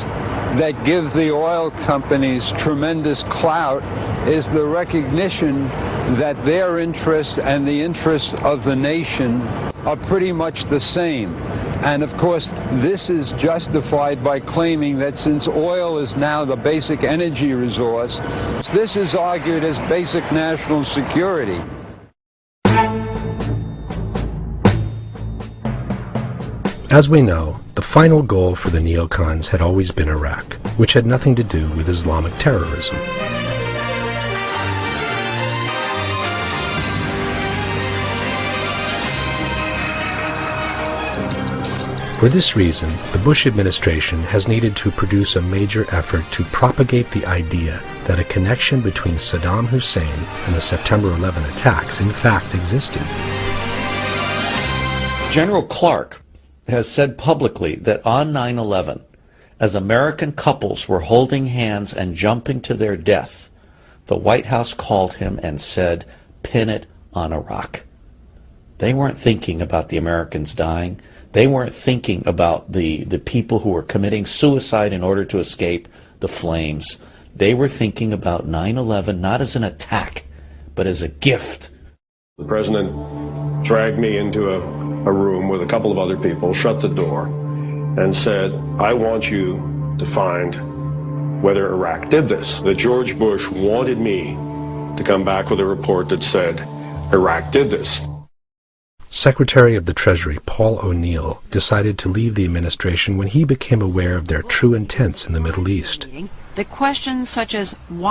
that give the oil companies tremendous clout is the recognition that their interests and the interests of the nation are pretty much the same. And of course, this is justified by claiming that since oil is now the basic energy resource, this is argued as basic national security. As we know, the final goal for the neocons had always been Iraq, which had nothing to do with Islamic terrorism. For this reason, the Bush administration has needed to produce a major effort to propagate the idea that a connection between Saddam Hussein and the September 11 attacks in fact existed. General Clark has said publicly that on 9/11, as American couples were holding hands and jumping to their death, the White House called him and said, "Pin it on Iraq." They weren't thinking about the Americans dying. They weren't thinking about the people who were committing suicide in order to escape the flames. They were thinking about 9/11 not as an attack, but as a gift. The president dragged me into a room with a couple of other people, shut the door, and said, "I want you to find whether Iraq did this." That George Bush wanted me to come back with a report that said Iraq did this. Secretary of the Treasury Paul O'Neill decided to leave the administration when he became aware of their true intents in the Middle East. That questions such as why